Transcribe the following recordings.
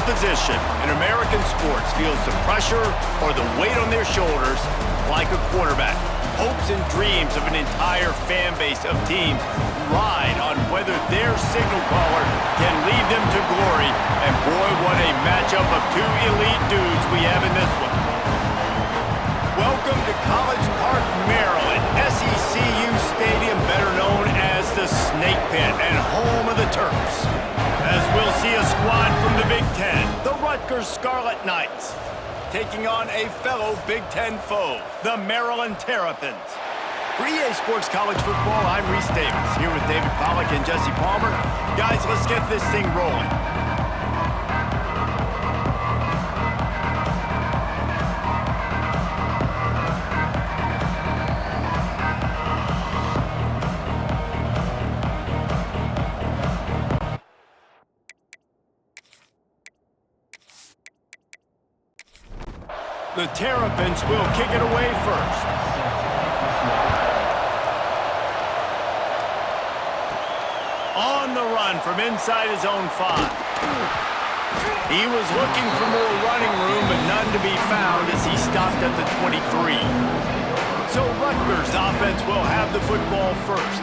position in American sports feels the pressure or the weight on their shoulders like a quarterback. Hopes and dreams of an entire fan base of teams ride on whether their signal caller can lead them to glory. And boy, what a matchup of two elite dudes we have in this one. Welcome to College Park, Maryland, SECU Stadium, better known as the Snake Pit and home of the Terps. As we'll see a squad from the Big Ten, the Rutgers Scarlet Knights, taking on a fellow Big Ten foe, the Maryland Terrapins. For EA Sports College Football, I'm Reese Davis, here with David Pollack and Jesse Palmer. Guys, let's get this thing rolling. The Terrapins will kick it away first. On the run from inside his own 5. He was looking for more running room, but none to be found as he stopped at the 23. So Rutgers offense will have the football first.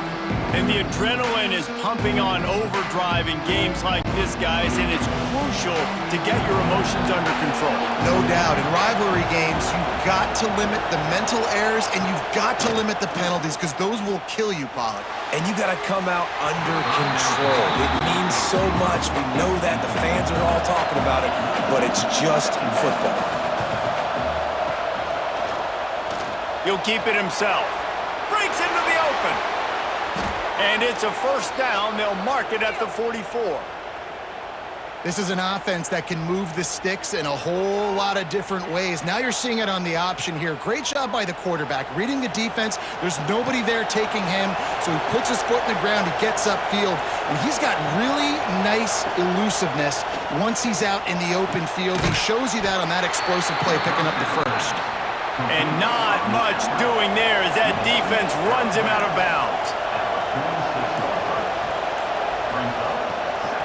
And the adrenaline is pumping on overdrive in games like this, guys, and it's crucial to get your emotions under control. No doubt. In rivalry games, you've got to limit the mental errors, and you've got to limit the penalties, because those will kill you, Pollack. And you got to come out under control. It means so much. We know that. The fans are all talking about it, but it's just football. He'll keep it himself. Breaks into the open. And it's a first down. They'll mark it at the 44. This is an offense that can move the sticks in a whole lot of different ways. Now you're seeing it on the option here. Great job by the quarterback. Reading the defense, there's nobody there taking him, so he puts his foot in the ground, he gets upfield, and he's got really nice elusiveness once he's out in the open field. He shows you that on that explosive play, picking up the first. And not much doing there as that defense runs him out of bounds.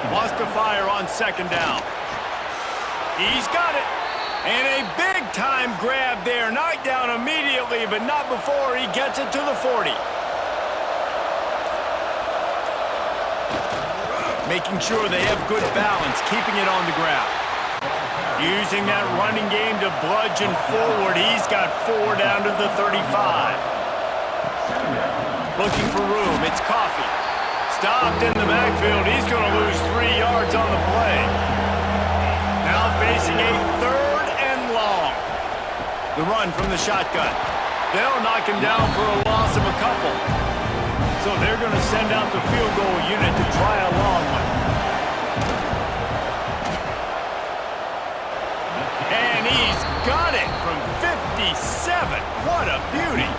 Wants to fire on second down. He's got it. And a big-time grab there. Knocked down immediately, but not before he gets it to the 40. Making sure they have good balance, keeping it on the ground. Using that running game to bludgeon forward. He's got 4 down to the 35. Looking for room. It's Coffee. Stopped in the backfield. He's going to lose 3 yards on the play. Now facing a 3rd and long. The run from the shotgun. They'll knock him down for a loss of a couple. So they're going to send out the field goal unit to try a long one. And he's got it from 57. What a beauty.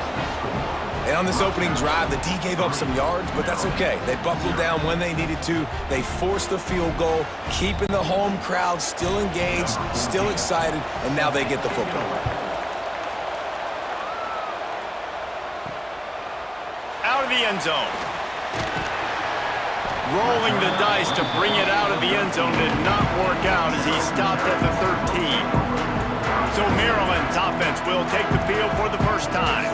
And on this opening drive, the D gave up some yards, but that's okay. They buckled down when they needed to. They forced the field goal, keeping the home crowd still engaged, still excited, and now they get the football. Out of the end zone. Rolling the dice to bring it out of the end zone did not work out as he stopped at the 13. So Maryland's offense will take the field for the first time.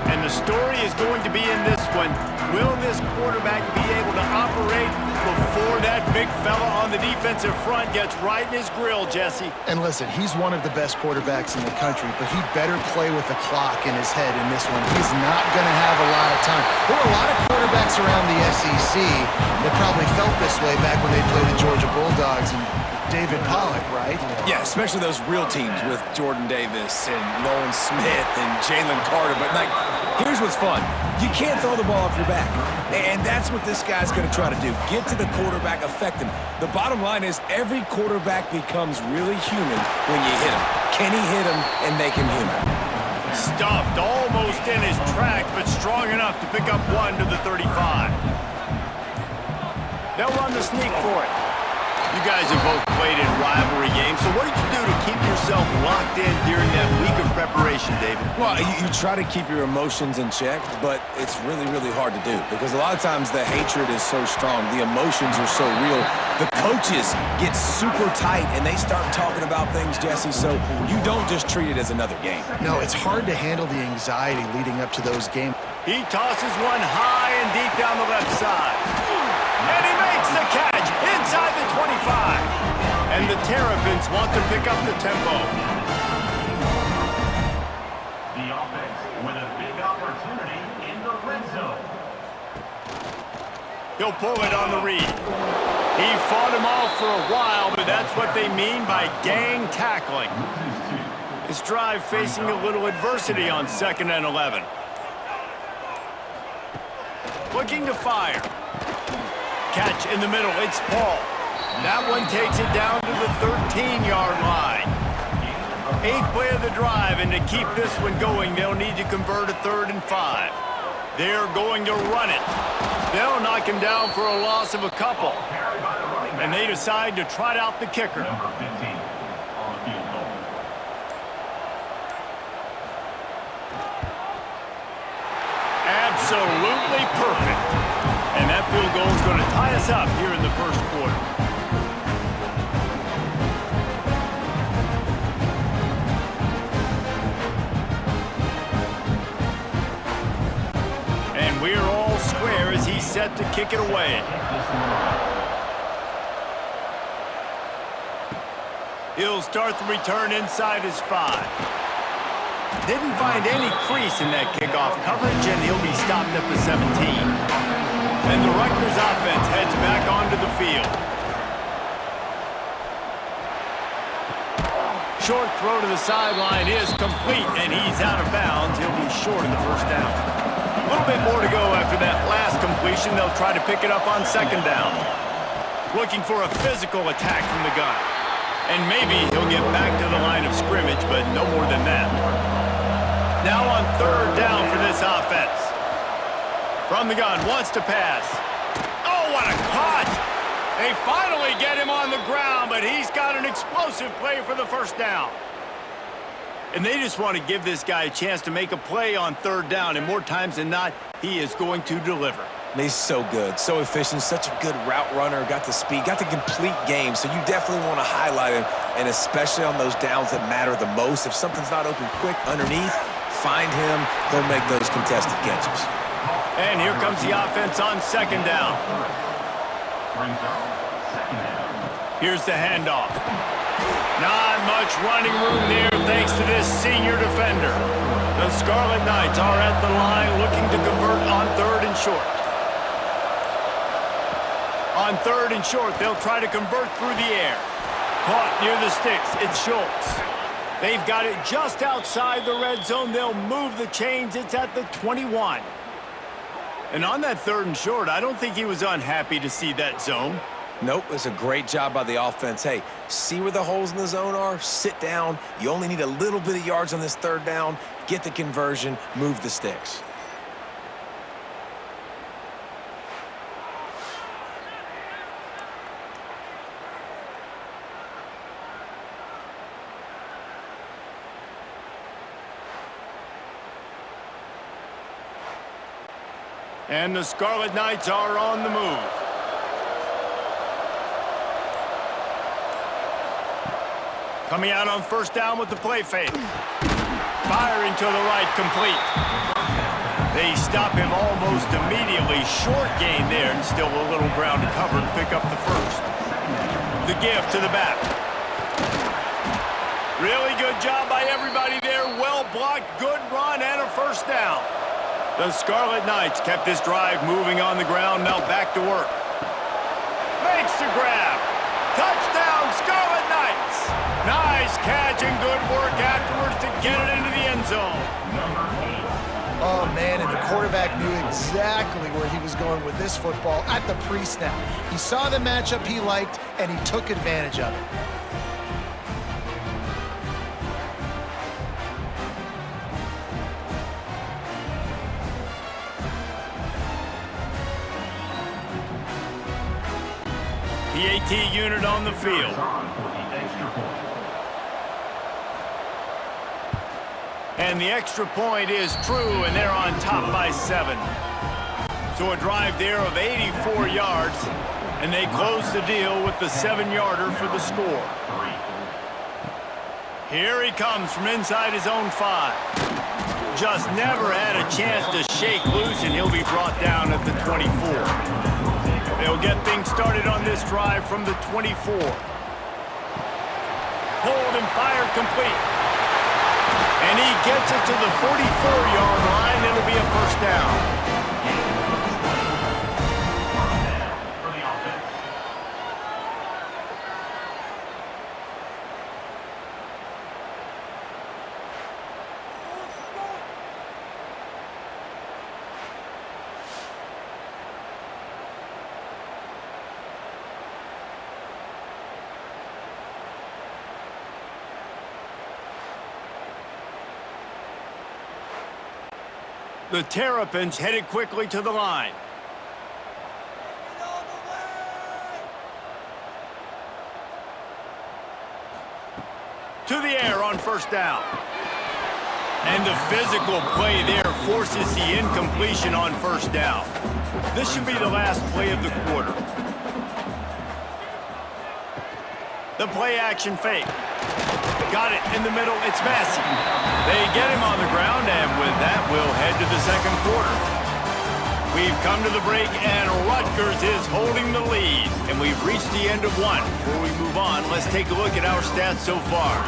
And the story is going to be in this one. Will this quarterback be able to operate before that big fella on the defensive front gets right in his grill, Jesse? And listen, he's one of the best quarterbacks in the country, but he better play with the clock in his head in this one. He's not going to have a lot of time. There were a lot of quarterbacks around the SEC that probably felt this way back when they played the Georgia Bulldogs and David Pollack, right? Yeah, especially those real teams with Jordan Davis and Nolan Smith and Jalen Carter. But, like, here's what's fun. You can't throw the ball off your back. And that's what this guy's going to try to do. Get to the quarterback, affect him. The bottom line is every quarterback becomes really human when you hit him. Can he hit him and make him human? Stuffed almost in his tracks, but strong enough to pick up 1 to the 35. They'll run the sneak for it. You guys have both played in rivalry games, so what did you do to keep yourself locked in during that week of preparation, David? Well, you try to keep your emotions in check, but it's really, really hard to do because a lot of times the hatred is so strong, the emotions are so real. The coaches get super tight and they start talking about things, Jesse, so you don't just treat it as another game. No, it's hard to handle the anxiety leading up to those games. He tosses one high and deep down the left side. And he makes the catch inside the 25. And the Terrapins want to pick up the tempo. The offense with a big opportunity in the red zone. He'll pull it on the read. He fought him off for a while, but that's what they mean by gang tackling. This drive facing a little adversity on 2nd and 11. Looking to fire. Catch in the middle, it's Paul. That one takes it down to the 13-yard line. 8th play of the drive, and to keep this one going, they'll need to convert a 3rd and 5. They're going to run it. They'll knock him down for a loss of a couple. And they decide to trot out the kicker. Number 15 on the field goal. Absolutely perfect. And that field goal is going to tie us up here in the first quarter. And we're all square as he's set to kick it away. He'll start the return inside his 5. Didn't find any crease in that kickoff coverage, and he'll be stopped at the 17. And the Rutgers offense heads back onto the field. Short throw to the sideline is complete, and he's out of bounds. He'll be short of the first down. A little bit more to go after that last completion. They'll try to pick it up on 2nd down. Looking for a physical attack from the gun. And maybe he'll get back to the line of scrimmage, but no more than that. Now on 3rd down for this offense. From the gun, wants to pass. Oh, what a cut! They finally get him on the ground, but he's got an explosive play for the first down. And they just want to give this guy a chance to make a play on 3rd down, and more times than not, he is going to deliver. He's so good, so efficient, such a good route runner, got the speed, got the complete game, so you definitely want to highlight him, and especially on those downs that matter the most. If something's not open quick underneath, find him, he'll make those contested catches. And here comes the offense on 2nd down. Brings up 2nd down. Here's the handoff. Not much running room there thanks to this senior defender. The Scarlet Knights are at the line looking to convert on 3rd and short. On 3rd and short, they'll try to convert through the air. Caught near the sticks, it's Schultz. They've got it just outside the red zone. They'll move the chains. It's at the 21. And on that 3rd and short, I don't think he was unhappy to see that zone. Nope, it's a great job by the offense. Hey, see where the holes in the zone are? Sit down. You only need a little bit of yards on this 3rd down. Get the conversion, move the sticks. And the Scarlet Knights are on the move. Coming out on 1st down with the play fake. Firing to the right, complete. They stop him almost immediately. Short gain there, and still a little ground to cover to pick up the 1st. The give to the back. Really good job by everybody there. Well blocked, good run, and a 1st down. The Scarlet Knights kept this drive moving on the ground, now back to work. Makes the grab. Touchdown, Scarlet Knights. Nice catch and good work afterwards to get it into the end zone. Oh, man, and the quarterback knew exactly where he was going with this football at the pre-snap. He saw the matchup he liked, and he took advantage of it. PAT unit on the field. And the extra point is true, and they're on top by 7. So a drive there of 84 yards, and they close the deal with the 7-yarder for the score. Here he comes from inside his own 5. Just never had a chance to shake loose, and he'll be brought down at the 24. They'll get things started on this drive from the 24. Hold and fire complete. And he gets it to the 44-yard line. It'll be a first down. The Terrapins headed quickly to the line. To the air on first down. And the physical play there forces the incompletion on first down. This should be the last play of the quarter. The play action fake. Got it in the middle. It's Massey. They get him on the ground, and with that, we'll head to the second quarter. We've come to the break, and Rutgers is holding the lead. And we've reached the end of one. Before we move on, let's take a look at our stats so far.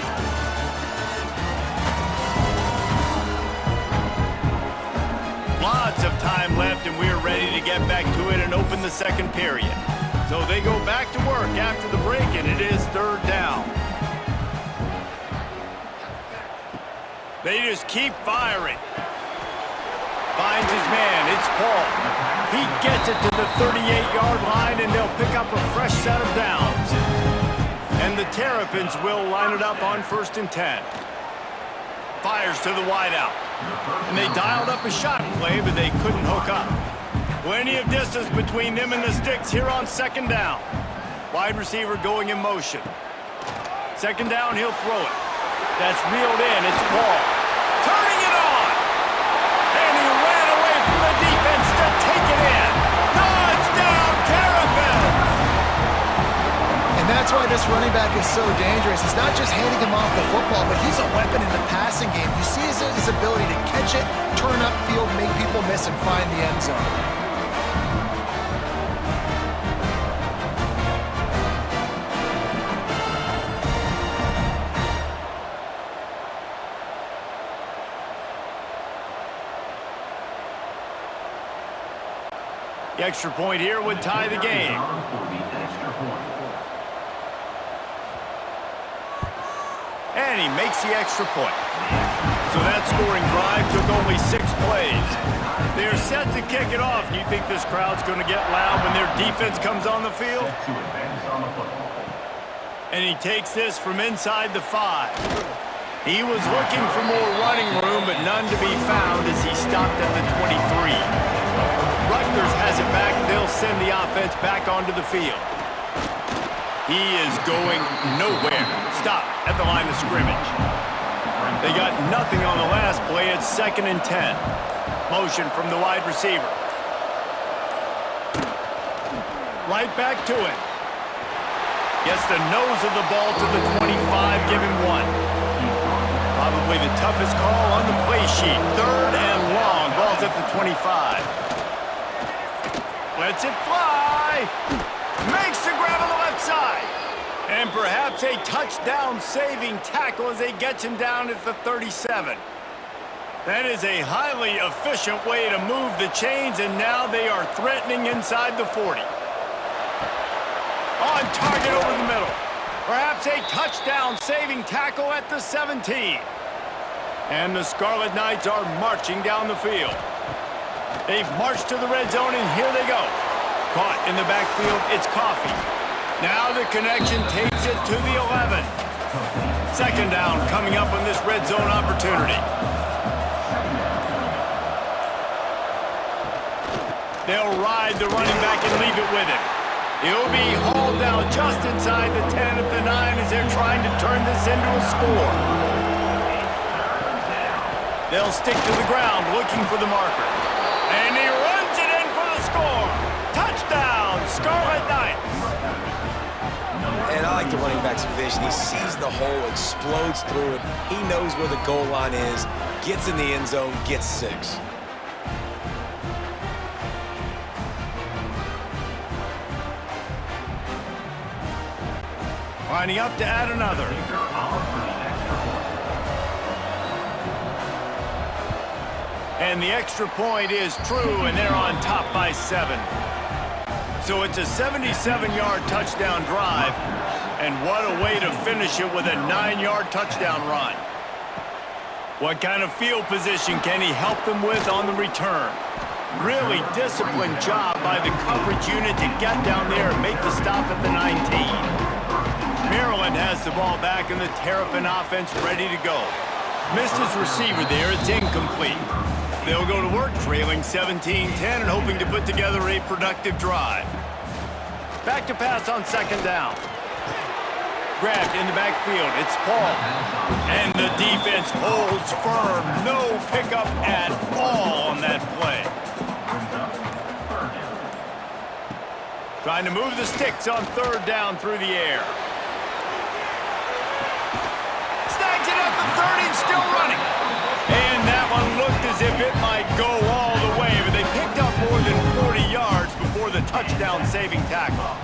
Lots of time left, and we're ready to get back to it and open the second period. So they go back to work after the break, and it is third down. They just keep firing. Finds his man. It's Paul. He gets it to the 38-yard line, and they'll pick up a fresh set of downs. And the Terrapins will line it up on 1st and 10. Fires to the wideout. And they dialed up a shot play, but they couldn't hook up. Plenty of distance between them and the sticks here on 2nd down. Wide receiver going in motion. 2nd down, he'll throw it. That's reeled in. It's Paul. Turning it on. And he ran away from the defense to take it in. Touchdown, Terrapins! And that's why this running back is so dangerous. It's not just handing him off the football, but he's a weapon in the passing game. You see his ability to catch it, turn upfield, make people miss, and find the end zone. The extra point here would tie the game. And he makes the extra point. So that scoring drive took only 6 plays. They're set to kick it off. You think this crowd's going to get loud when their defense comes on the field? And he takes this from inside the 5. He was looking for more running room, but none to be found as he stopped at the 23. Rutgers has it back. They'll send the offense back onto the field. He is going nowhere. Stop at the line of scrimmage. They got nothing on the last play. It's 2nd and 10. Motion from the wide receiver. Right back to it. Gets the nose of the ball to the 25. Give him 1. Probably the toughest call on the play sheet. 3rd and long. Ball's at the 25. Lets it fly. Makes the grab on the left side. And perhaps a touchdown-saving tackle as they get him down at the 37. That is a highly efficient way to move the chains, and now they are threatening inside the 40. On target over the middle. Perhaps a touchdown-saving tackle at the 17. And the Scarlet Knights are marching down the field. They've marched to the red zone, and here they go. Caught in the backfield, it's Coffee. Now the connection takes it to the 11. 2nd down coming up on this red zone opportunity. They'll ride the running back and leave it with him. He'll be hauled down just inside the 10 at the 9 as they're trying to turn this into a score. They'll stick to the ground looking for the marker. And he runs it in for the score. Touchdown, Scarlet Knights. And I like the running back's vision. He sees the hole, explodes through it. He knows where the goal line is, gets in the end zone, gets 6. Lining up to add another. And the extra point is true, and they're on top by 7. So it's a 77-yard touchdown drive, and what a way to finish it with a 9-yard touchdown run. What kind of field position can he help them with on the return? Really disciplined job by the coverage unit to get down there and make the stop at the 19. Maryland has the ball back and the Terrapin offense ready to go. Missed his receiver there, it's incomplete. They'll go to work trailing 17-10 and hoping to put together a productive drive. Back to pass on second down. Grabbed in the backfield, it's Paul. And the defense holds firm. No pickup at all on that play. Trying to move the sticks on third down through the air. Snags it at the 30 and still running. And that one looked as if it might go all the way, but they picked up more than 40 yards before the touchdown-saving tackle.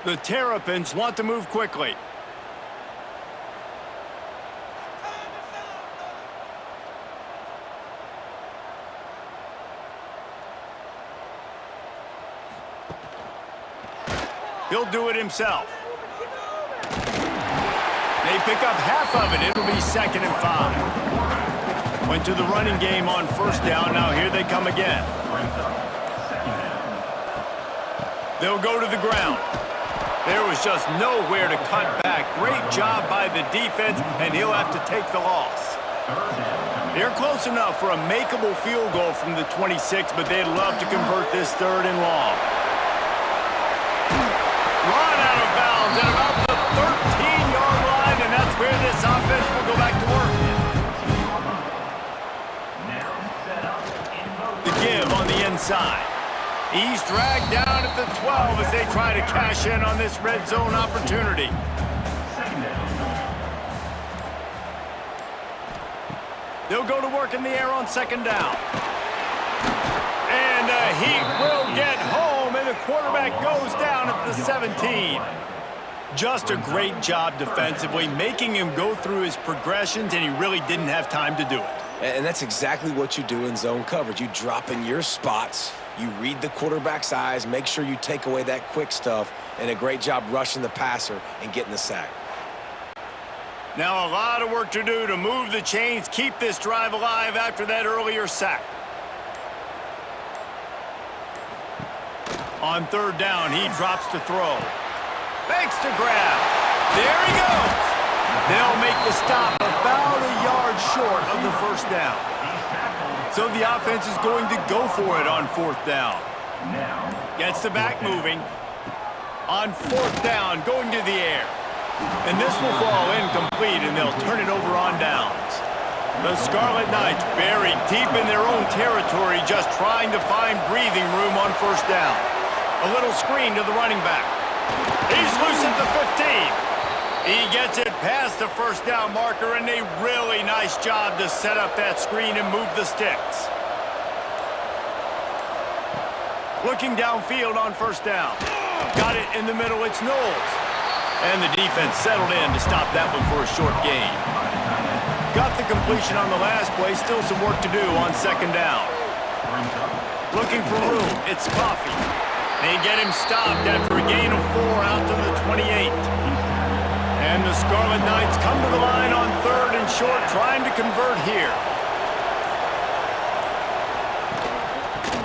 The Terrapins want to move quickly. He'll do it himself. They pick up half of it. It'll be 2nd and 5. Went to the running game on first down. Now here they come again. They'll go to the ground. There was just nowhere to cut back. Great job by the defense, and he'll have to take the loss. They're close enough for a makeable field goal from the 26, but they'd love to convert this 3rd and long. Run out of bounds at about the 13-yard line, and that's where this offense will go back to work. The give on the inside. He's dragged down at the 12 as they try to cash in on this red zone opportunity. They'll go to work in the air on second down. And he will get home, and the quarterback goes down at the 17. Just a great job defensively, making him go through his progressions, and he really didn't have time to do it. And that's exactly what you do in zone coverage. You drop in your spots. You read the quarterback's eyes, make sure you take away that quick stuff, and a great job rushing the passer and getting the sack. Now a lot of work to do to move the chains, keep this drive alive after that earlier sack. On third down, he drops to throw. Fakes to grab. There he goes. They'll make the stop about a yard short of the first down. So the offense is going to go for it on fourth down. Gets the back moving. On fourth down, going to the air. And this will fall incomplete, and they'll turn it over on downs. The Scarlet Knights buried deep in their own territory, just trying to find breathing room on first down. A little screen to the running back. He's loose at the 15. He gets it past the first down marker, and a really nice job to set up that screen and move the sticks. Looking downfield on first down. Got it in the middle, it's Knowles. And the defense settled in to stop that one for a short gain. Got the completion on the last play, still some work to do on second down. Looking for room, it's Coffee. They get him stopped after a gain of 4 out to the 28. And the Scarlet Knights come to the line on third and short, trying to convert here.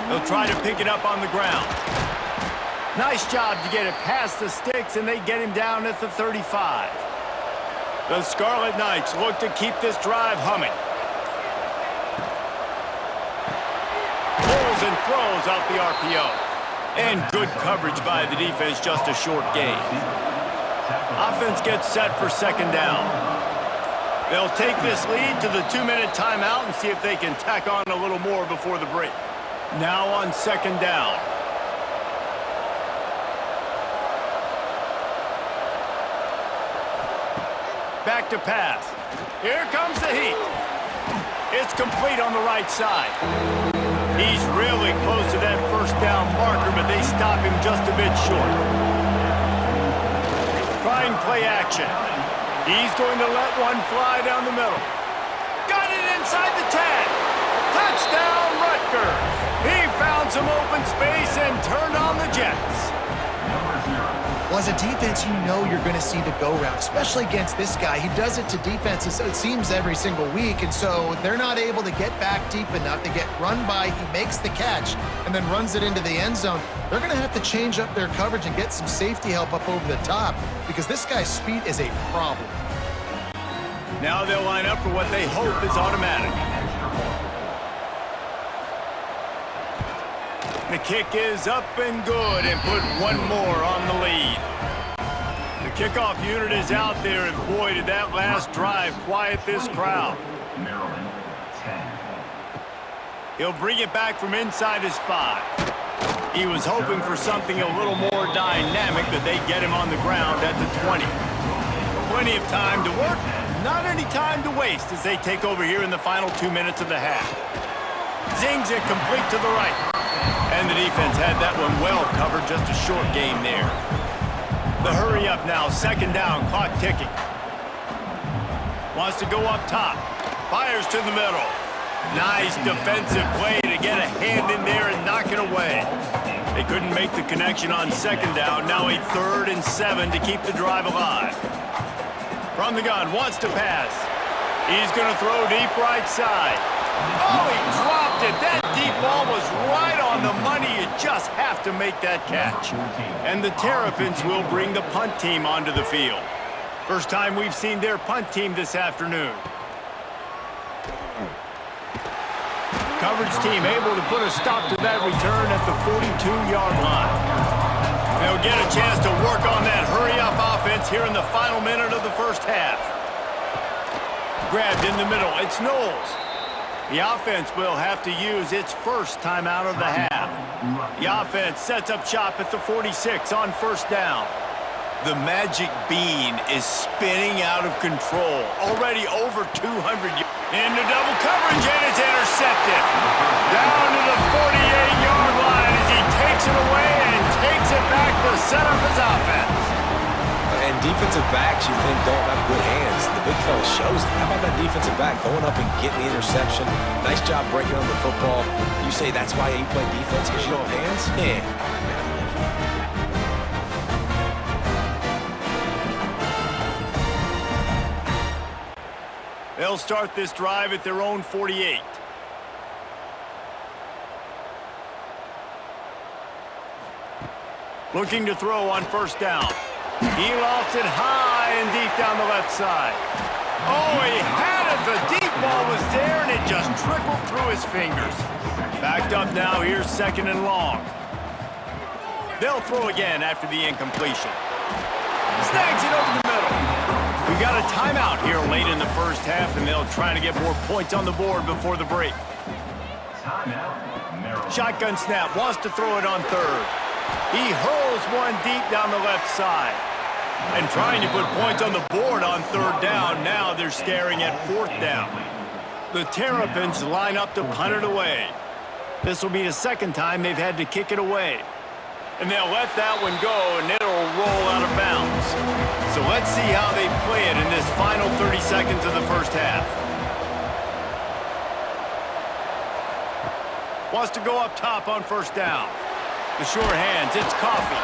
They'll try to pick it up on the ground. Nice job to get it past the sticks, and they get him down at the 35. The Scarlet Knights look to keep this drive humming. Pulls and throws off the RPO. And good coverage by the defense, just a short gain. Offense gets set for second down. They'll take this lead to the 2-minute timeout and see if they can tack on a little more before the break. Now on second down. Back to pass. Here comes the heat. It's complete on the right side. He's really close to that first down marker, but they stop him just a bit short. Trying play action. He's going to let one fly down the middle. Got it inside the 10. Touchdown, Rutgers. He found some open space and turned on the Jets. Well, as a defense, you know you're going to see the go route, especially against this guy. He does it to defenses, it seems, every single week, and so they're not able to get back deep enough to get run by. He makes the catch and then runs it into the end zone. They're going to have to change up their coverage and get some safety help up over the top because this guy's speed is a problem. Now they'll line up for what they hope is automatic. The kick is up and good and put one more on the lead. The kickoff unit is out there, and boy, did that last drive quiet this crowd. Maryland, 10. He'll bring it back from inside his 5. He was hoping for something a little more dynamic, but they get him on the ground at the 20. Plenty of time to work, not any time to waste as they take over here in the final 2 minutes of the half. Zings it complete to the right. And the defense had that one well covered, just a short game there. The hurry up now, second down, clock ticking. Wants to go up top. Fires to the middle. Nice defensive play to get a hand in there and knock it away. They couldn't make the connection on second down. Now a 3rd and 7 to keep the drive alive. From the gun, wants to pass. He's going to throw deep right side. Oh, he dropped it. That deep ball was right on the money. You just have to make that catch. And the Terrapins will bring the punt team onto the field. First time we've seen their punt team this afternoon. Coverage team able to put a stop to that return at the 42-yard line. They'll get a chance to work on that hurry-up offense here in the final minute of the first half. Grabbed in the middle. It's Knowles. The offense will have to use its first timeout of the half. The offense sets up shop at the 46 on first down. The magic bean is spinning out of control. Already over 200 yards. Into double coverage, and it's intercepted. Down to the 48-yard line as he takes it away and takes it back to set up his offense. And defensive backs you think don't have good hands. The big fella shows it. How about that defensive back going up and getting the interception? Nice job breaking on the football. You say that's why you play defense because you don't have hands? Yeah. They'll start this drive at their own 48. Looking to throw on first down. He lofts it high and deep down the left side. Oh, he had it. The deep ball was there, and it just trickled through his fingers. Backed up now. Here's second and long. They'll throw again after the incompletion. Snags it over the middle. We got a timeout here late in the first half, and they'll try to get more points on the board before the break. Shotgun snap. Wants to throw it on third. He hurls one deep down the left side. And trying to put points on the board on third down. Now they're staring at fourth down. The Terrapins line up to punt it away. This will be the second time they've had to kick it away. And they'll let that one go, and it'll roll out of bounds. So let's see how they play it in this final 30 seconds of the first half. Wants to go up top on first down. The short hands, it's Coffee.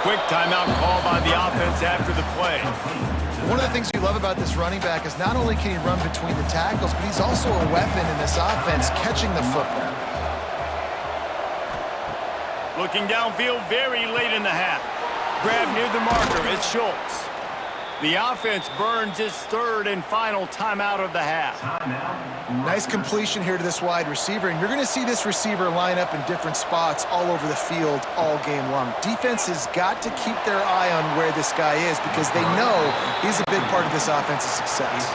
Quick timeout call by the offense after the play. One of the things you love about this running back is not only can he run between the tackles, but he's also a weapon in this offense, catching the football. Looking downfield very late in the half. Grab near the marker, it's Schultz. The offense burns its third and final timeout of the half. Nice completion here to this wide receiver, and you're going to see this receiver line up in different spots all over the field all game long. Defense has got to keep their eye on where this guy is because they know he's a big part of this offense's success.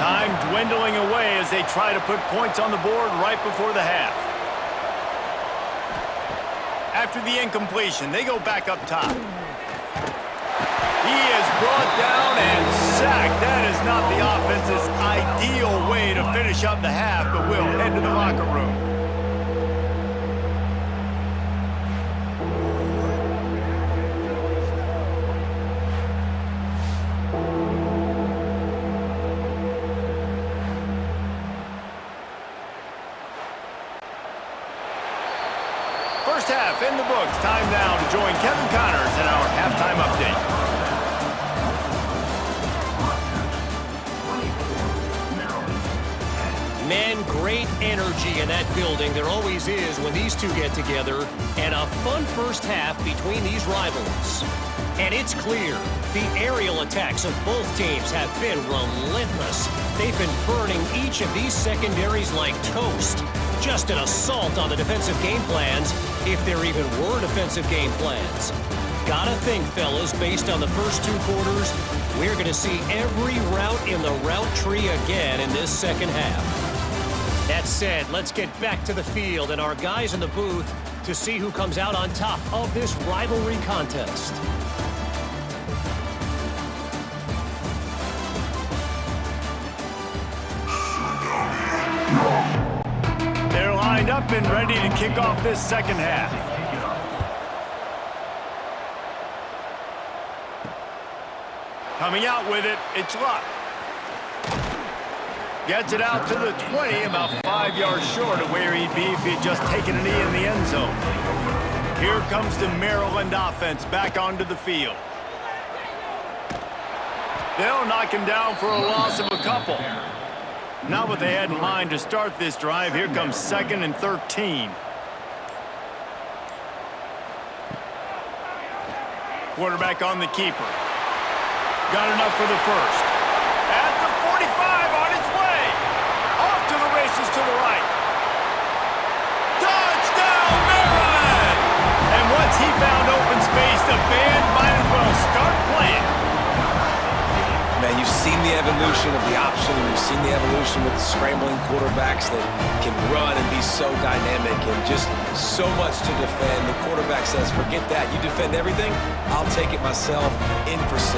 Time dwindling away as they try to put points on the board right before the half. After the incompletion, they go back up top. He is brought down and sacked. That is not the offense's ideal way to finish up the half, but we'll head to the locker room. First half in the books. Time now to join Kevin Connors in our halftime update. Man, great energy in that building. There always is when these two get together. And a fun first half between these rivals. And it's clear, the aerial attacks of both teams have been relentless. They've been burning each of these secondaries like toast. Just an assault on the defensive game plans, if there even were defensive game plans. Gotta think, fellas, based on the first two quarters, we're gonna see every route in the route tree again in this second half. That said, let's get back to the field and our guys in the booth to see who comes out on top of this rivalry contest. They're lined up and ready to kick off this second half. Coming out with it, it's Luck. Gets it out to the 20, about 5 yards short of where he'd be if he'd just taken a knee in the end zone. Here comes the Maryland offense back onto the field. They'll knock him down for a loss of a couple. Not what they had in mind to start this drive. Here comes 2nd and 13. Quarterback on the keeper. Got enough for the first. At the 45 on its way. Off to the races to the right. Touchdown, Maryland! And once he found open space, the band might as well start playing. Man, you've seen the evolution of the option, and you've seen the evolution with the scrambling quarterbacks that can run and be so dynamic and just so much to defend. The quarterback says, forget that. You defend everything, I'll take it myself. In for 6.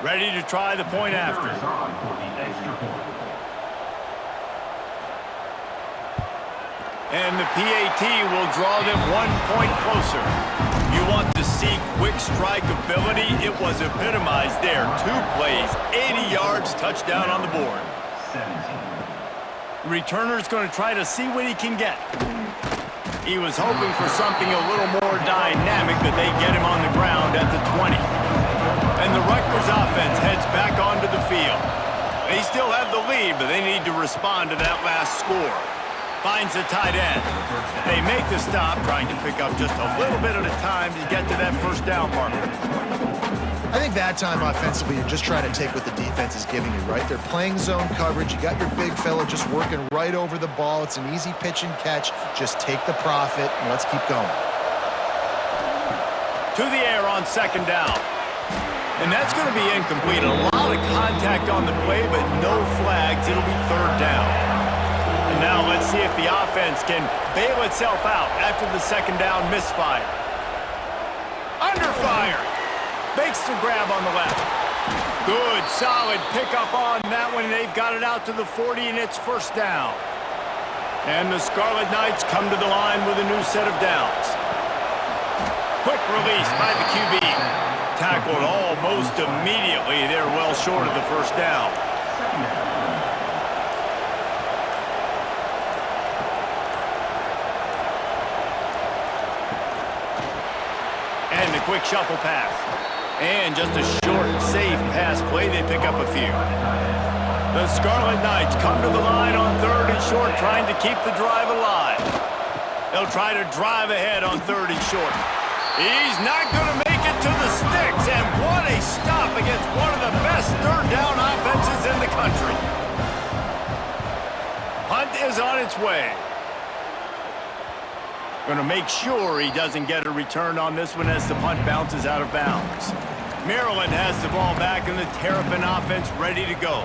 Ready to try the point after. And the PAT will draw them 1 point closer. You want to see quick strike ability? It was epitomized there. 2 plays, 80 yards, touchdown on the board. Returner's going to try to see what he can get. He was hoping for something a little more dynamic, but they get him on the ground at the 20. And the Rutgers offense heads back onto the field. They still have the lead, but they need to respond to that last score. Finds the tight end. They make the stop, trying to pick up just a little bit at a time to get to that first down marker. I think that time offensively, you're just trying to take what the defense is giving you, right? They're playing zone coverage. You got your big fella just working right over the ball. It's an easy pitch and catch. Just take the profit, and let's keep going. To the air on 2nd down. And that's going to be incomplete. A lot of contact on the play, but no flags. It'll be 3rd down. And now let's see if the offense can bail itself out after the 2nd down misfire. Under fire. Makes the grab on the left. Good, solid pickup on that one. They've got it out to the 40, and it's 1st down. And the Scarlet Knights come to the line with a new set of downs. Quick release by the QB. Tackled almost immediately. They're well short of the 1st down. And the quick shuffle pass. And just a short, safe pass play. They pick up a few. The Scarlet Knights come to the line on 3rd and short, trying to keep the drive alive. They'll try to drive ahead on 3rd and short. He's not going to make it to the sticks, and what a stop against one of the best 3rd down offenses in the country. Punt is on its way. Going to make sure he doesn't get a return on this one as the punt bounces out of bounds. Maryland has the ball back and the Terrapin offense ready to go.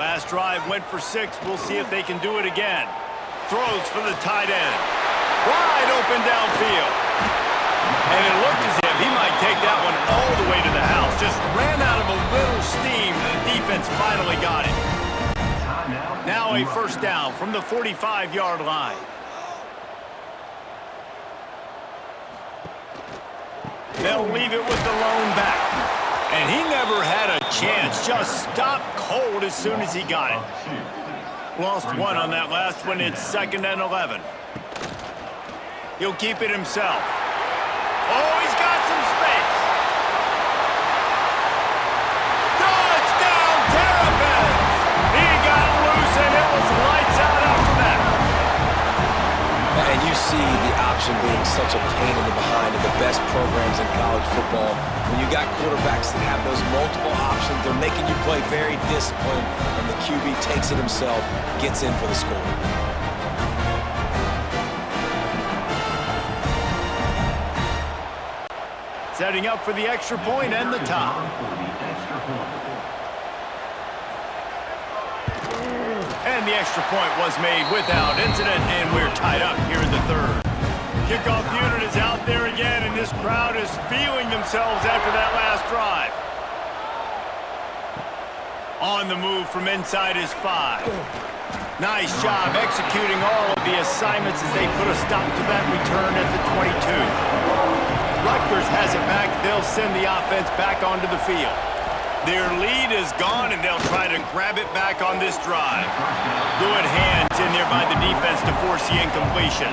Last drive went for 6. We'll see if they can do it again. Throws for the tight end. Wide open downfield. And it looked as if he might take that one all the way to the house. Just ran out of a little steam, and the defense finally got it. Now a first down from the 45-yard line. They'll leave it with the lone back. And he never had a chance. Just stopped cold as soon as he got it. Lost one on that last one. It's 2nd and 11. He'll keep it himself. Oh, he's got some space. Touchdown, Terrapins! He got loose, and it was lights out after that. And you see the option being such a pain in the behind of the best programs in college football. When you got quarterbacks that have those multiple options, they're making you play very disciplined, and the QB takes it himself, gets in for the score. Setting up for the extra point and the tie. And the extra point was made without incident, and we're tied up here in the 3rd. Kickoff unit is out there again, and this crowd is feeling themselves after that last drive. On the move from inside his 5. Nice job executing all of the assignments as they put a stop to that return at the 22. Rutgers has it back. They'll send the offense back onto the field. Their lead is gone, and they'll try to grab it back on this drive. Good hands in there by the defense to force the incompletion.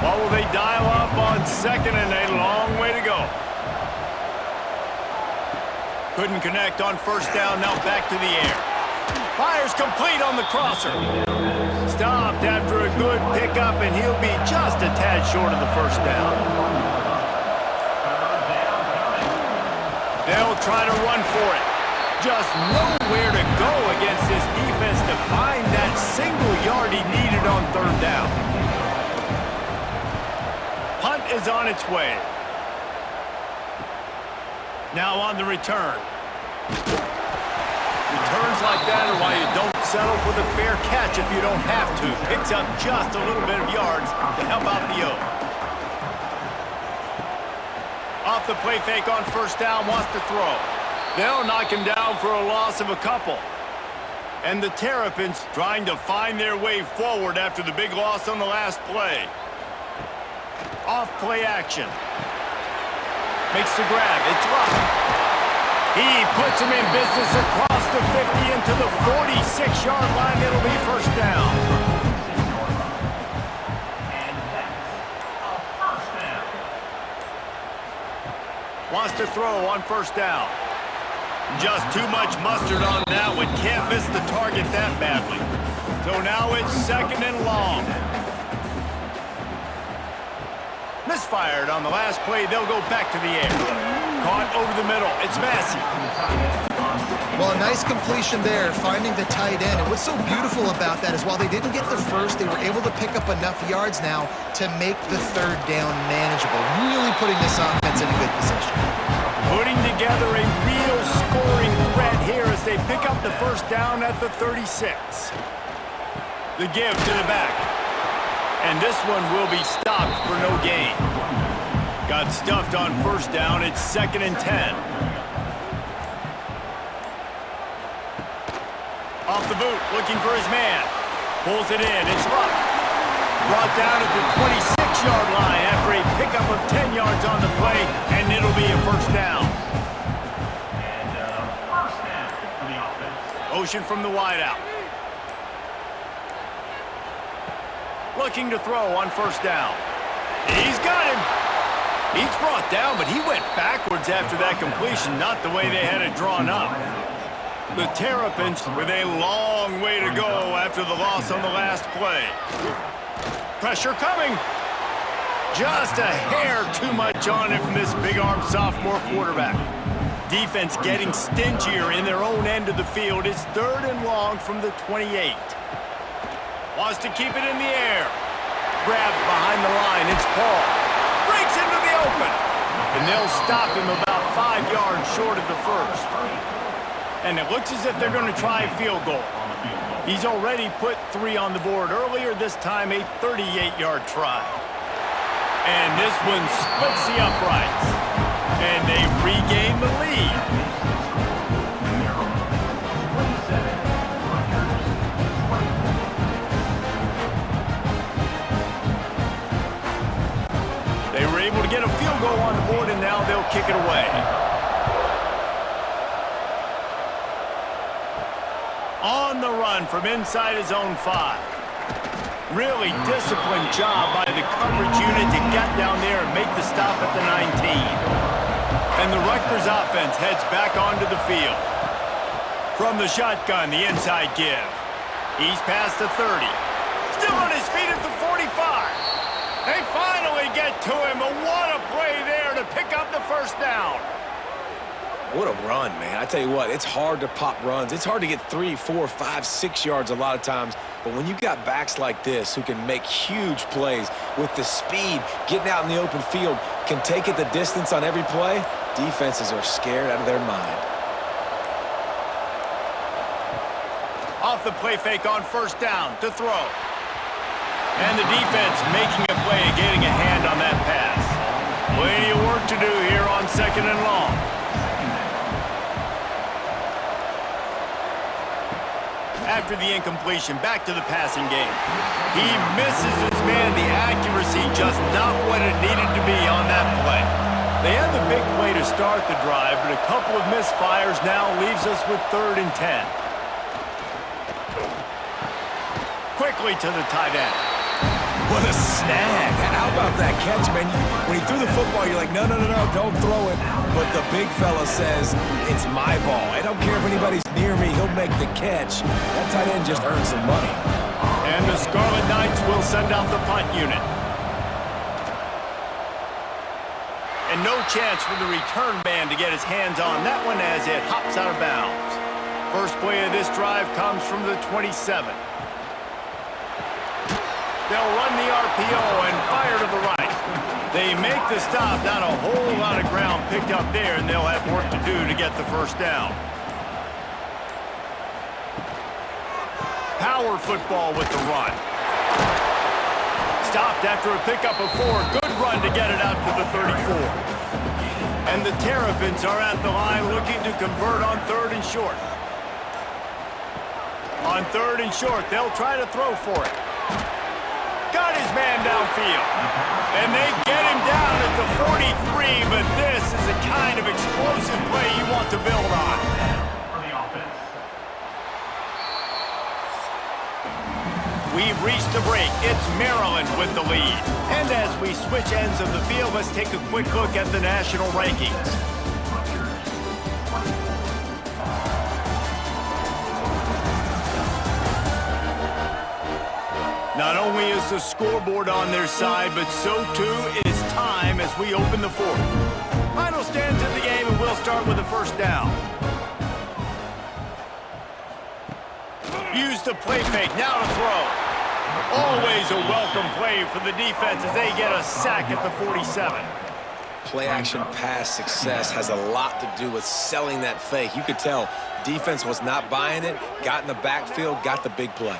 What will they dial up on 2nd and a long way to go? Couldn't connect on 1st down, now back to the air. Fires complete on the crosser. Stopped after a good pickup, and he'll be just a tad short of the 1st down. They'll try to run for it. Just nowhere to go against this defense to find that single yard he needed on 3rd down. Punt is on its way. Now on the return. Returns like that are why you don't settle for the fair catch if you don't have to. Picks up just a little bit of yards to help out the O. Off the play fake on 1st down, wants to throw. They'll knock him down for a loss of a couple. And the Terrapins trying to find their way forward after the big loss on the last play. Off play action. Makes the grab. It's locked. He puts him in business across the 50 into the 46-yard line. It'll be 1st down. Wants to throw on 1st down. Just too much mustard on that one. Can't miss the target that badly. So now it's 2nd and long. Misfired on the last play. They'll go back to the air. Caught over the middle. It's Massey. Well, a nice completion there, finding the tight end. And what's so beautiful about that is while they didn't get the first, they were able to pick up enough yards now to make the 3rd down manageable. Really putting this offense in a good position. Putting together a real scoring threat here as they pick up the 1st down at the 36. The give to the back. And this one will be stopped for no gain. Got stuffed on 1st down. It's 2nd and 10. Off the boot, looking for his man. Pulls it in. It's locked. Brought down at the 26-yard line after a pickup of 10 yards on the play, and it'll be a 1st down. And 1st down for the offense. Motion from the wideout. Looking to throw on 1st down. He's got him. He's brought down, but he went backwards after that completion, not the way they had it drawn up. The Terrapins with a long way to go after the loss on the last play. Pressure coming. Just a hair too much on it from this big-armed sophomore quarterback. Defense getting stingier in their own end of the field. It's 3rd and long from the 28. Wants to keep it in the air. Grabbed behind the line. It's Paul. Breaks into the open. And they'll stop him about 5 yards short of the first. And it looks as if they're going to try a field goal. He's already put 3 on the board earlier, this time a 38-yard try. And this one splits the uprights. And they regain the lead. They were able to get a field goal on the board, and now they'll kick it away. On the run from inside his own 5. Really disciplined job by the coverage unit to get down there and make the stop at the 19. And the Rutgers offense heads back onto the field. From the shotgun, the inside give. He's past the 30. Still on his feet at the 45. They finally get to him, but what a play there to pick up the first down. What a run, man. I tell you what, it's hard to pop runs. It's hard to get 3, 4, 5, 6 yards a lot of times. But when you've got backs like this who can make huge plays with the speed, getting out in the open field, can take it the distance on every play, defenses are scared out of their mind. Off the play fake on first down to throw. And the defense making a play and getting a hand on that pass. Plenty of work to do here on 2nd and long. After the incompletion, back to the passing game. He misses his man. The accuracy just not what it needed to be on that play. They had the big play to start the drive, but a couple of misfires now leaves us with 3rd and 10. Quickly to the tight end. What a snag. How about that catch, man? When he threw the football, you're like, no, don't throw it. But the big fella says, it's my ball. I don't care if anybody's near me. He'll make the catch. That tight end just earned some money. And the Scarlet Knights will send out the punt unit. And no chance for the return man to get his hands on that one as it hops out of bounds. First play of this drive comes from the 27. They'll run the RPO and fire to the right. They make the stop, not a whole lot of ground picked up there, and they'll have work to do to get the first down. Power football with the run. Stopped after a pickup of 4. Good run to get it out to the 34. And the Terrapins are at the line looking to convert on 3rd and short. On 3rd and short, they'll try to throw for it. Got his man downfield. And they get him down at the 43, but this is the kind of explosive play you want to build on. For the offense. We've reached a break. It's Maryland with the lead. And as we switch ends of the field, let's take a quick look at the national rankings. Not only is the scoreboard on their side, but so too is time as we open the 4th. Final stands in the game, and we'll start with the first down. Use the play fake, now to throw. Always a welcome play for the defense as they get a sack at the 47. Play-action pass success has a lot to do with selling that fake. You could tell defense was not buying it, got in the backfield, got the big play.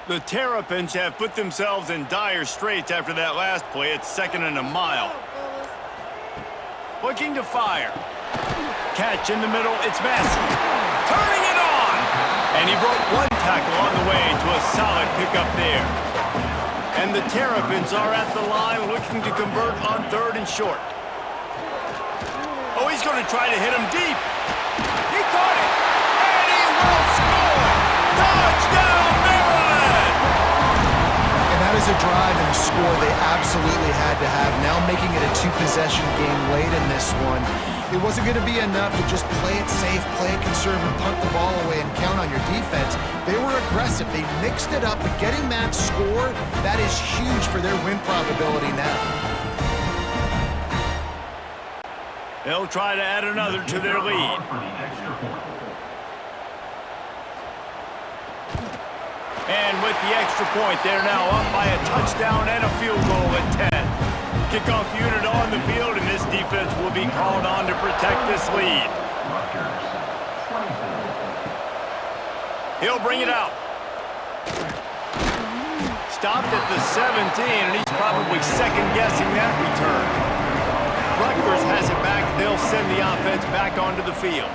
The Terrapins have put themselves in dire straits after that last play. It's 2nd and a mile. Looking to fire. Catch in the middle. It's Massey. Turning it on. And he broke 1 tackle on the way to a solid pickup there. And the Terrapins are at the line looking to convert on 3rd and short. Oh, he's going to try to hit him deep. He caught it. And he will score. Touchdown! score they absolutely had to have. Now making it a two-possession game late in this one. It wasn't going to be enough to just play it safe, play it conservative, punt the ball away, and count on your defense. They were aggressive. They mixed it up, but getting that score, that is huge for their win probability now. They'll try to add another to their lead. And with the extra point, they're now up by a touchdown and a field goal at 10. Kickoff unit on the field, and this defense will be called on to protect this lead. He'll bring it out. Stopped at the 17, and he's probably second-guessing that return. Rutgers has it back. They'll send the offense back onto the field.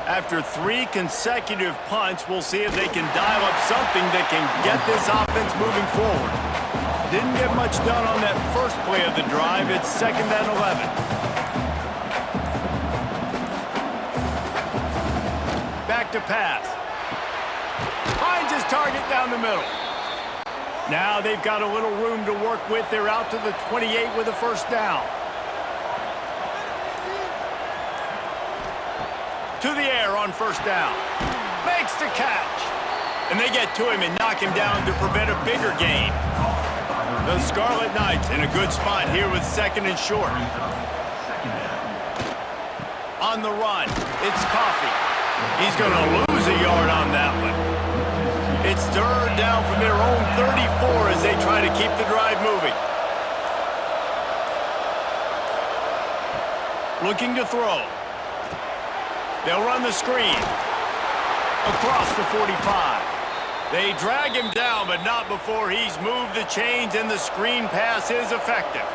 After 3 consecutive punts, we'll see if they can dial up something that can get this offense moving forward. Didn't get much done on that first play of the drive. It's 2nd and 11. Back to pass. Finds his target down the middle. Now they've got a little room to work with. They're out to the 28 with a first down. To the air on first down. Makes the catch. And they get to him and knock him down to prevent a bigger gain. The Scarlet Knights in a good spot here with 2nd and short. On the run, it's Coffee. He's going to lose a yard on that one. It's 3rd down from their own 34 as they try to keep the drive moving. Looking to throw. They'll run the screen. Across the 45. They drag him down, but not before he's moved the chains, and the screen pass is effective.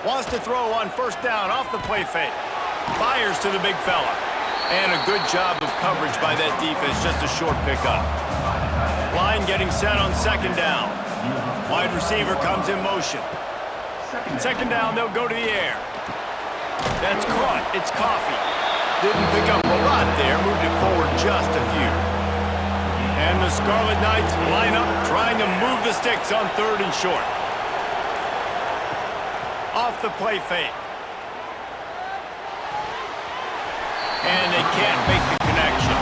Wants to throw on first down off the play fake. Fires to the big fella. And a good job of coverage by that defense, just a short pickup. Line getting set on 2nd down. Wide receiver comes in motion. 2nd down, they'll go to the air. That's caught. It's Coffee. Didn't pick up a lot there. Moved it forward just a few. And the Scarlet Knights line up, trying to move the sticks on 3rd and short. Off the play fake. And they can't make the connection.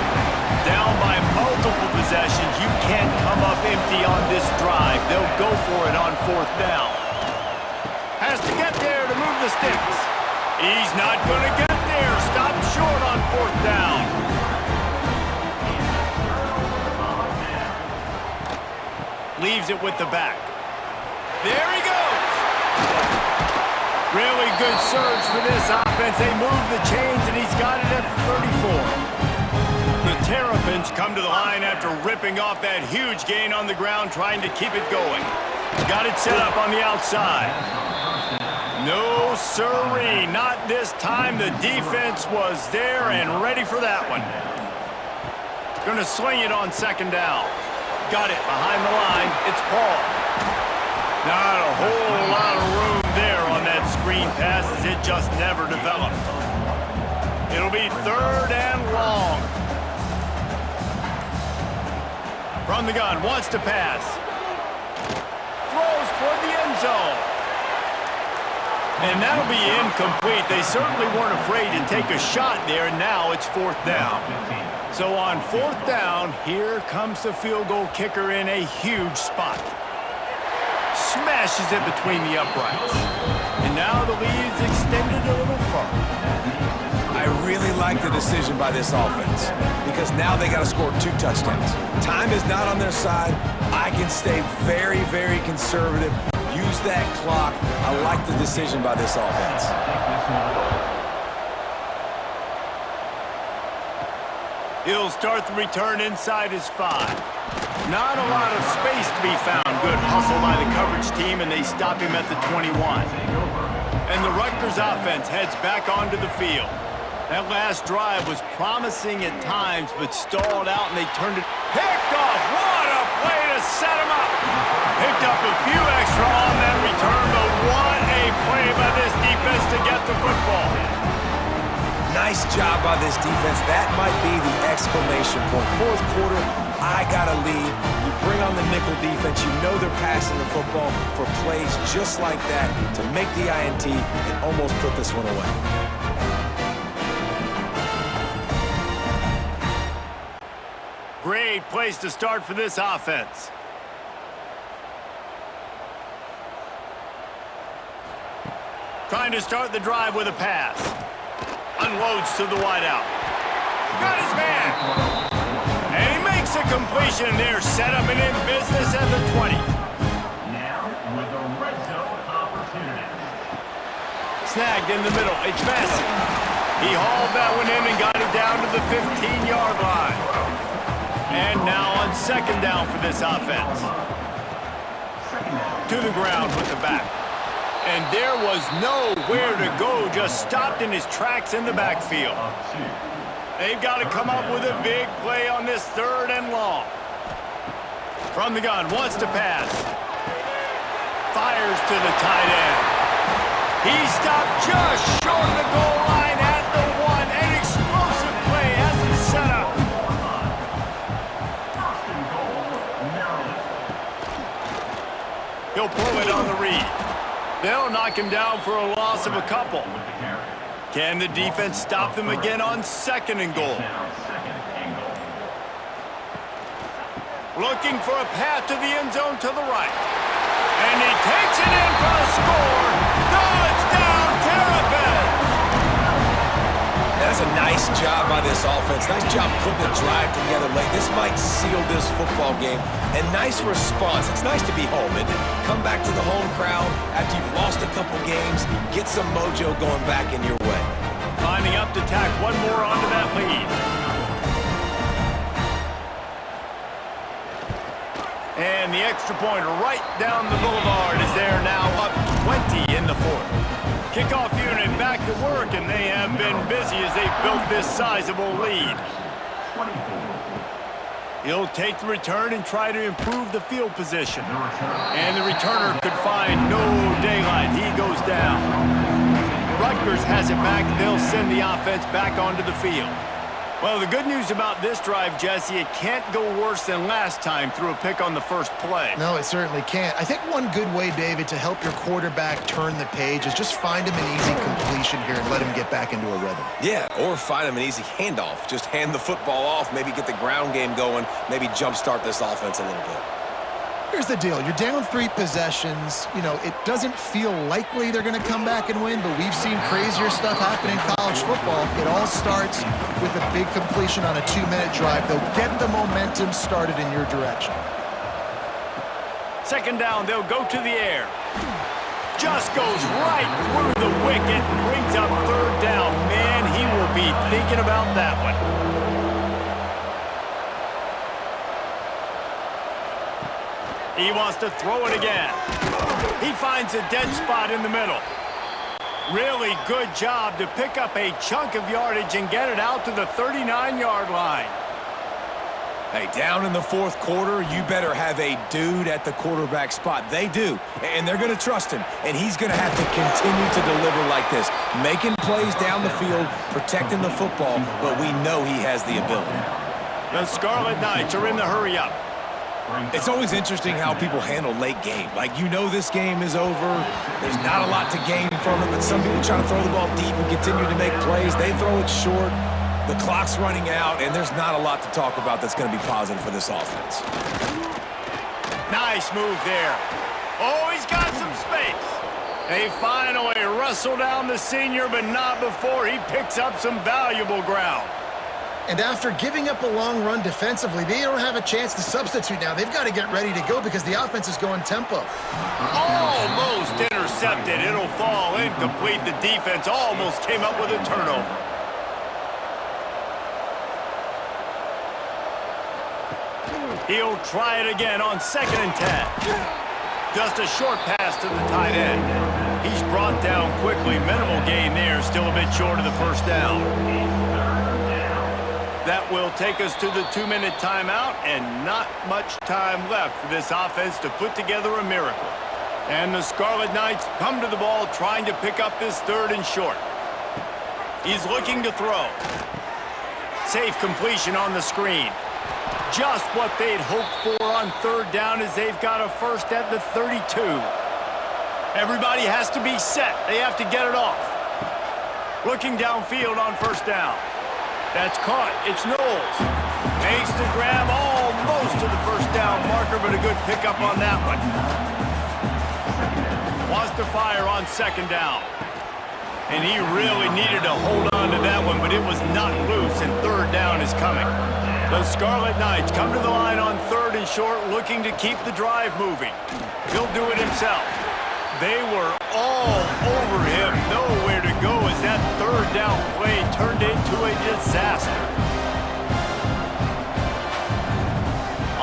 Down by multiple possessions. You can't come up empty on this drive. They'll go for it on 4th down. Has to get there to move the sticks. He's not going to get there. Stopped short on 4th down. Leaves it with the back. There he goes. Really good surge for this offense. They move the chains, and he's got it at the 34. The Terrapins come to the line after ripping off that huge gain on the ground, trying to keep it going. Got it set up on the outside. No, sirree, not this time. The defense was there and ready for that one. Gonna swing it on 2nd down. Got it behind the line. It's Paul. Not a whole lot of room there on that screen pass, as it just never developed. It'll be 3rd and long. From the gun, wants to pass. Throws toward the end zone. And that'll be incomplete. They certainly weren't afraid to take a shot there, and now it's 4th down. So on 4th down, here comes the field goal kicker in a huge spot. Smashes it between the uprights. And now the lead's extended a little further. I really like the decision by this offense because now they got to score 2 touchdowns. Time is not on their side. I can stay very, very conservative. Use that clock. I like the decision by this offense. He'll start the return inside his 5. Not a lot of space to be found. Good hustle by the coverage team, and they stop him at the 21. And the Rutgers offense heads back onto the field. That last drive was promising at times, but stalled out, and they turned it. Picked off. What a play to set him up. Picked up a few extra on that return, but what a play by this defense to get the football. Nice job by this defense. That might be the exclamation point. Fourth quarter, I got a lead. You bring on the nickel defense. You know they're passing the football for plays just like that to make the INT and almost put this one away. Great place to start for this offense. Trying to start the drive with a pass. Unloads to the wideout. Got his man. And he makes a completion there. Set up and in business at the 20. Now with a red zone opportunity. Snagged in the middle. It's Massey. He hauled that one in and got it down to the 15-yard line. And now on second down for this offense. To the ground with the back. And there was nowhere to go, just stopped in his tracks in the backfield. They've got to come up with a big play on this third and long. From the gun, wants to pass. Fires to the tight end. He stopped just short of the goal line at the 1. An explosive play as it's set up. He'll pull it on the read. They'll knock him down for a loss of a couple. Can the defense stop them again on second and goal? Looking for a path to the end zone to the right. And he takes it in for a score. Touchdown, Terrapins! That's a nice job by this offense. Nice job putting the drive together late. This might seal this football game. And nice response. It's nice to be home, isn't it? Come back to the home crowd after you've lost a couple games. Get some mojo going back in your way. Lining up to tack one more onto that lead. And the extra point right down the boulevard is there now, up 20 in the fourth. Kickoff unit back to work, and they have been busy as they've built this sizable lead. He'll take the return and try to improve the field position. And the returner could find no daylight. He goes down. Rutgers has it back. They'll send the offense back onto the field. Well, the good news about this drive, Jesse, it can't go worse than last time through a pick on the first play. No, it certainly can't. I think one good way, David, to help your quarterback turn the page is just find him an easy completion here and let him get back into a rhythm. Yeah, or find him an easy handoff. Just hand the football off, maybe get the ground game going, maybe jumpstart this offense a little bit. Here's the deal. You're down 3 possessions. You know, it doesn't feel likely they're going to come back and win, but we've seen crazier stuff happen in college football. It all starts with a big completion on a 2-minute drive. They'll get the momentum started in your direction. Second down, they'll go to the air. Just goes right through the wicket, brings up third down. Man, he will be thinking about that one. He wants to throw it again. He finds a dead spot in the middle. Really good job to pick up a chunk of yardage and get it out to the 39-yard line. Hey, down in the fourth quarter, you better have a dude at the quarterback spot. They do, and they're going to trust him, and he's going to have to continue to deliver like this, making plays down the field, protecting the football, but we know he has the ability. The Scarlet Knights are in the hurry-up. It's always interesting how people handle late game. Like, you know this game is over. There's not a lot to gain from it, but some people try to throw the ball deep and continue to make plays. They throw it short. The clock's running out, and there's not a lot to talk about that's going to be positive for this offense. Nice move there. Oh, he's got some space. They finally wrestle down the senior, but not before he picks up some valuable ground. And after giving up a long run defensively, they don't have a chance to substitute now. They've got to get ready to go because the offense is going tempo. Almost intercepted. It'll fall incomplete. The defense almost came up with a turnover. He'll try it again on 2nd and 10. Just a short pass to the tight end. He's brought down quickly. Minimal gain there. Still a bit short of the first down. That will take us to the 2-minute timeout, and not much time left for this offense to put together a miracle. And the Scarlet Knights come to the ball trying to pick up this 3rd and short. He's looking to throw. Safe completion on the screen. Just what they'd hoped for on third down as they've got a first at the 32. Everybody has to be set. They have to get it off. Looking downfield on first down. That's caught. It's Knowles. Makes the grab almost to the first down marker, but a good pickup on that one. Wants to fire on second down. And he really needed to hold on to that one, but it was not loose, and third down is coming. The Scarlet Knights come to the line on third and short, looking to keep the drive moving. He'll do it himself. They were all over him, nowhere to go as that third down play turned into a disaster.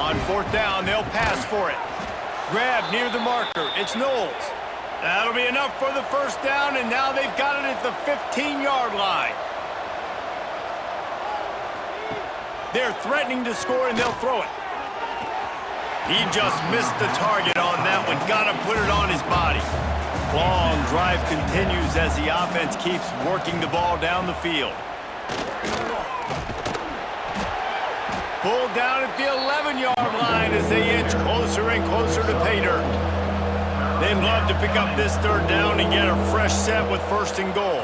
On fourth down, they'll pass for it. Grab near the marker. It's Knowles. That'll be enough for the first down, and now they've got it at the 15-yard line. They're threatening to score, and they'll throw it. He just missed the target on that one. Got to put it on his body. Long drive continues as the offense keeps working the ball down the field. Pulled down at the 11-yard line as they inch closer and closer to pay dirt. They'd love to pick up this third down and get a fresh set with first and goal.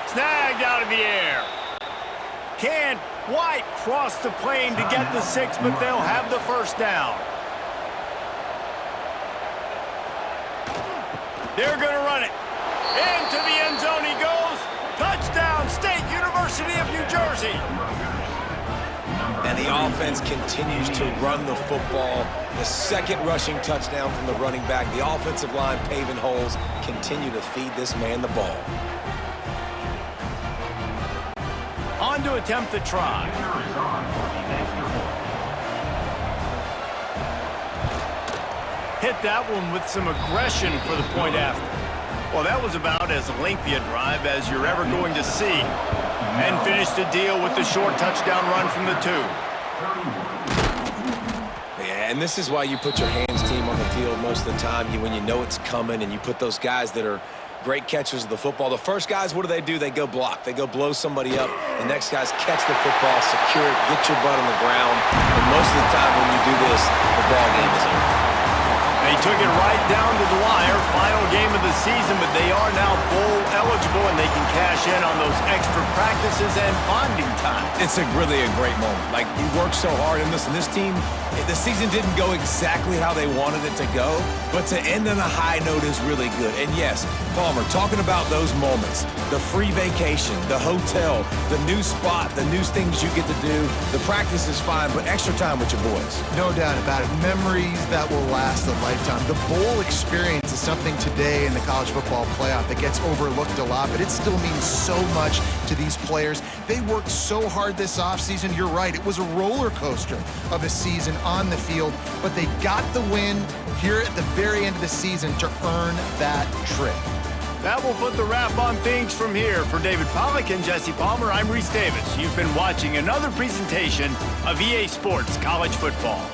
Snagged out of the air. Can't quite cross the plane to get the 6, but they'll have the first down. They're going to run it. Into the end zone he goes. Touchdown, State University of New Jersey. And the offense continues to run the football. The second rushing touchdown from the running back. The offensive line paving holes. Continue to feed this man the ball. On to attempt the try. Hit that one with some aggression for the point after. Well, that was about as lengthy a drive as you're ever going to see. And finished the deal with the short touchdown run from the 2. Yeah, and this is why you put your hands team on the field most of the time. When you know it's coming, and you put those guys that are great catchers of the football. The first guys, what do? They go block. They go blow somebody up. The next guys catch the football, secure it, get your butt on the ground. And most of the time when you do this, the ball game is over. They took it right down to the wire. Final game of the season, but they are now bowl eligible, and they can cash in on those extra practices and bonding time. It's really a great moment. Like, you work so hard, and listen, this team, the season didn't go exactly how they wanted it to go, but to end on a high note is really good. And yes, Palmer, talking about those moments, the free vacation, the hotel, the new spot, the new things you get to do, the practice is fine, but extra time with your boys. No doubt about it. Memories that will last a lifetime. The bowl experience is something today in the college football playoff that gets overlooked a lot, but it still means so much to these players. They worked so hard this offseason. You're right. It was a roller coaster of a season on the field, but they got the win here at the very end of the season to earn that trip. That will put the wrap on things from here. For David Pollack and Jesse Palmer, I'm Reese Davis. You've been watching another presentation of EA Sports College Football.